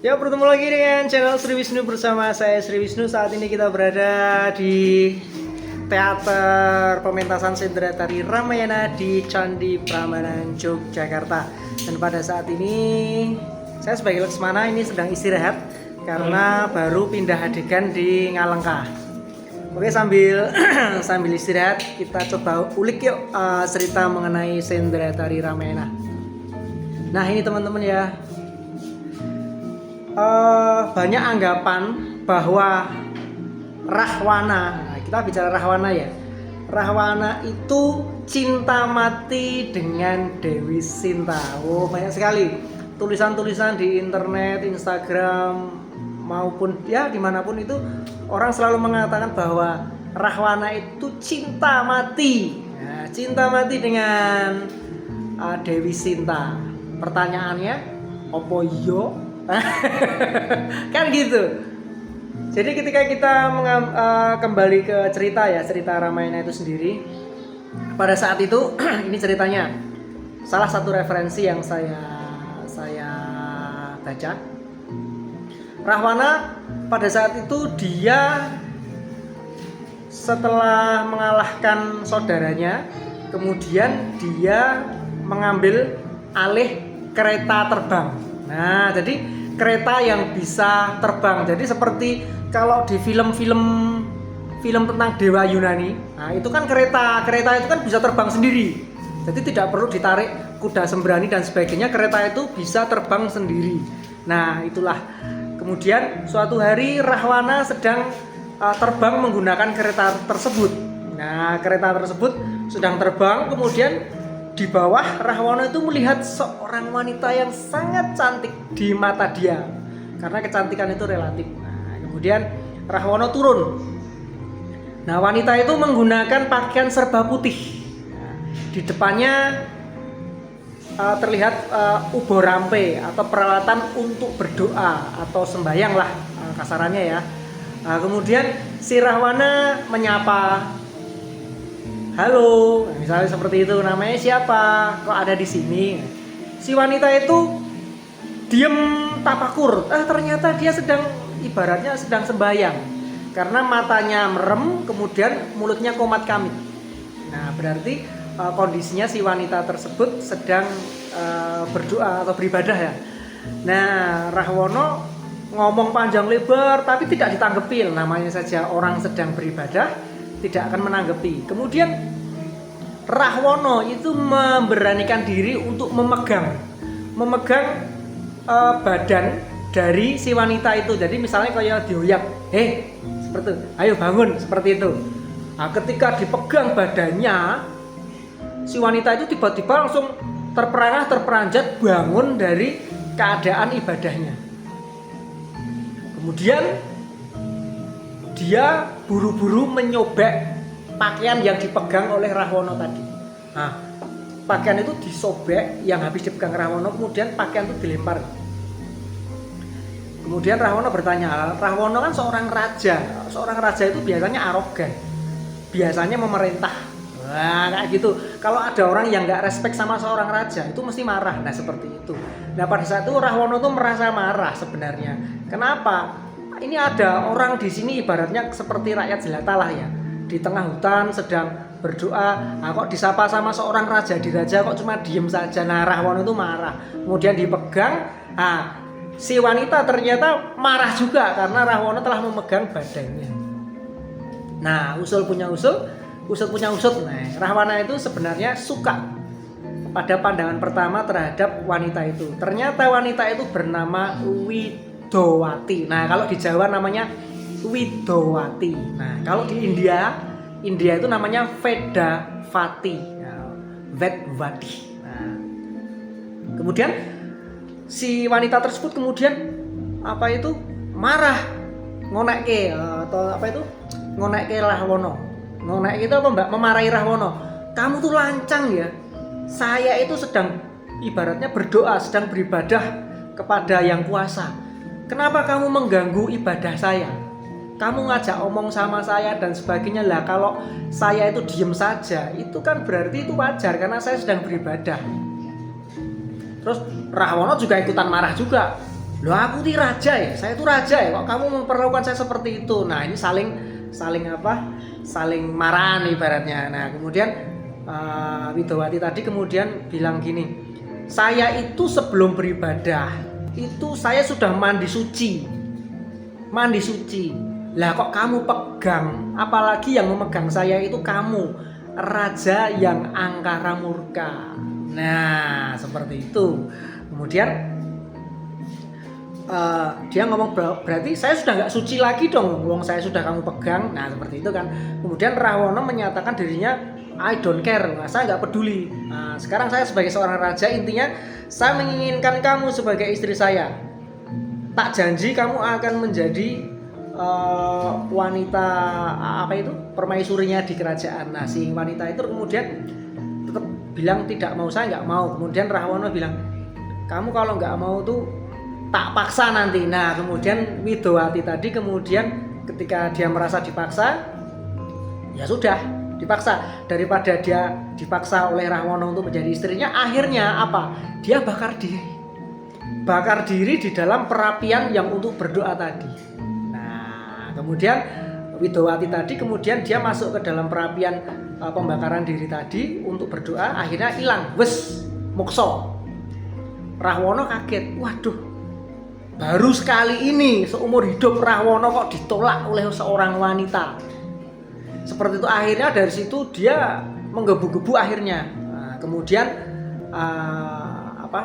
Ya, bertemu lagi dengan channel Sri Wisnu bersama saya Sri Wisnu. Saat ini kita berada di Teater Pementasan Sendera Tari Ramayana di Candi Prambanan, Yogyakarta. Dan pada saat ini saya sebagai Laksmana ini sedang istirahat karena baru pindah adegan di Ngalengka. Oke, sambil sambil istirahat kita coba ulik yuk cerita mengenai Sendera Tari Ramayana. Nah, ini teman-teman ya. Banyak anggapan bahwa Rahwana, kita bicara Rahwana ya. Rahwana itu cinta mati dengan Dewi Sinta. Oh, banyak sekali tulisan-tulisan di internet, Instagram maupun ya dimanapun itu orang selalu mengatakan bahwa Rahwana itu cinta mati, ya, cinta mati dengan Dewi Sinta. Pertanyaannya, opo yo? Kan gitu. Jadi ketika kita kembali ke cerita ya, cerita Ramayana itu sendiri, pada saat itu ini ceritanya salah satu referensi yang saya baca. Rahwana pada saat itu dia setelah mengalahkan saudaranya, kemudian dia mengambil alih kereta terbang. Nah, jadi kereta yang bisa terbang. Jadi seperti kalau di film tentang Dewa Yunani, nah itu kan kereta itu kan bisa terbang sendiri. Jadi tidak perlu ditarik kuda sembrani dan sebagainya, kereta itu bisa terbang sendiri. Nah, itulah. Kemudian suatu hari Rahwana sedang terbang menggunakan kereta tersebut. Nah, kereta tersebut sedang terbang, kemudian di bawah Rahwana itu melihat seorang wanita yang sangat cantik di mata dia, karena kecantikan itu relatif. Nah, kemudian Rahwana turun. Nah, wanita itu menggunakan pakaian serba putih. Nah, di depannya terlihat ubo rampe atau peralatan untuk berdoa atau sembahyang lah kasarannya ya. Nah, kemudian si Rahwana menyapa, halo, misalnya seperti itu, namanya siapa? Kok ada di sini? Si wanita itu diem tapakur. Ternyata dia ibaratnya sedang sembahyang. Karena matanya merem, kemudian mulutnya komat kamit. Nah, berarti kondisinya si wanita tersebut sedang berdoa atau beribadah ya. Nah, Rahwana ngomong panjang lebar tapi tidak ditanggepi. Namanya saja orang sedang beribadah, tidak akan menanggapi. Kemudian Rahwana itu memberanikan diri untuk memegang badan dari si wanita itu. Jadi misalnya kayak dioyak, seperti itu, ayo bangun, seperti itu. Nah, ketika dipegang badannya, si wanita itu tiba-tiba langsung terperanjat bangun dari keadaan ibadahnya. Kemudian dia buru-buru menyobek pakaian yang dipegang oleh Rahwana tadi. Nah, pakaian itu disobek yang habis dipegang Rahwana, kemudian pakaian itu dilempar. Kemudian Rahwana bertanya, Rahwana kan seorang raja. Seorang raja itu biasanya arogan, biasanya memerintah. Nah, kayak gitu. Kalau ada orang yang nggak respect sama seorang raja, itu mesti marah. Nah, seperti itu. Nah, pada saat itu Rahwana itu merasa marah sebenarnya. Kenapa? Ini ada orang di sini ibaratnya seperti rakyat jelata lah ya, di tengah hutan sedang berdoa. Nah, kok disapa sama seorang raja, diraja kok cuma diem saja. Nah, Rahwana itu marah. Kemudian dipegang. Nah, si wanita ternyata marah juga karena Rahwana telah memegang badannya. Nah, usul punya usut. Nah, Rahwana itu sebenarnya suka pada pandangan pertama terhadap wanita itu. Ternyata wanita itu bernama Widowati. Nah, kalau di Jawa namanya Widowati. Nah, kalau di India itu namanya Vedavati. Vedvati. Nah, kemudian si wanita tersebut kemudian marah, ngonekke atau ngonekke Rahwana. Ngonekke itu apa, Mbak? Memarahi Rahwana. Kamu tuh lancang ya. Saya itu sedang ibaratnya berdoa, sedang beribadah kepada yang kuasa. Kenapa kamu mengganggu ibadah saya? Kamu ngajak omong sama saya dan sebagainya lah. Kalau saya itu diem saja, itu kan berarti itu wajar karena saya sedang beribadah. Terus Rahwana juga ikutan marah juga. Loh aku tuh raja ya, saya tuh raja ya, kok kamu memperlakukan saya seperti itu. Nah ini saling apa? Saling marahan ibaratnya. Nah kemudian Widowati tadi kemudian bilang gini, saya itu sebelum beribadah itu saya sudah mandi suci. Lah kok kamu pegang, apalagi yang memegang saya itu kamu, raja yang angkara murka. Nah seperti itu. Kemudian dia ngomong, berarti saya sudah nggak suci lagi dong, wong saya sudah kamu pegang. Nah seperti itu kan. Kemudian Rahwana menyatakan dirinya, I don't care, nah, saya nggak peduli. Nah, sekarang saya sebagai seorang raja, intinya saya menginginkan kamu sebagai istri saya. Tak janji kamu akan menjadi wanita apa itu, permaisurinya di kerajaan. Nah si wanita itu kemudian tetap bilang tidak mau, saya nggak mau. Kemudian Rahwana bilang, kamu kalau nggak mau tuh tak paksa nanti. Nah kemudian Widowati tadi kemudian ketika dia merasa dipaksa, ya sudah dipaksa. Daripada dia dipaksa oleh Rahwana untuk menjadi istrinya, akhirnya apa? Dia bakar diri di dalam perapian yang untuk berdoa tadi. Nah kemudian Widowati tadi kemudian dia masuk ke dalam perapian pembakaran diri tadi untuk berdoa, akhirnya hilang, wes mokso. Rahwana kaget, waduh, baru sekali ini seumur hidup Rahwana kok ditolak oleh seorang wanita. Seperti itu, akhirnya dari situ dia menggebu-gebu akhirnya. Nah, kemudian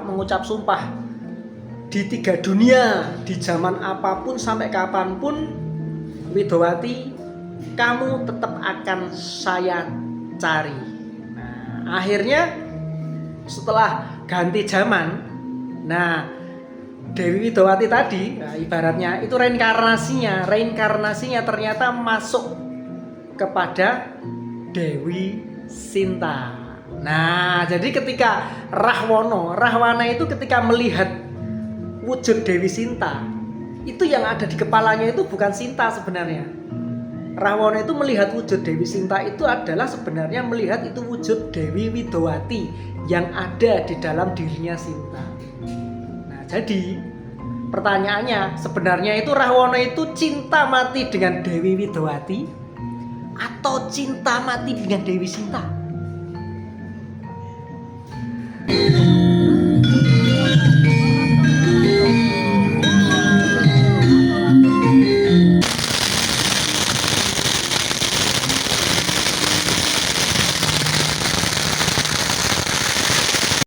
mengucap sumpah di 3 dunia, di zaman apapun sampai kapanpun, Widowati, kamu tetap akan saya cari. Nah, akhirnya setelah ganti zaman, nah Dewi Widowati tadi, nah, ibaratnya itu reinkarnasinya ternyata masuk kepada Dewi Sinta. Nah, jadi ketika Rahwana itu ketika melihat wujud Dewi Sinta, itu yang ada di kepalanya itu bukan Sinta sebenarnya. Rahwana itu melihat wujud Dewi Sinta itu adalah sebenarnya melihat itu wujud Dewi Widowati yang ada di dalam dirinya Sinta. Jadi pertanyaannya, sebenarnya itu Rahwana itu cinta mati dengan Dewi Widowati atau cinta mati dengan Dewi Sinta?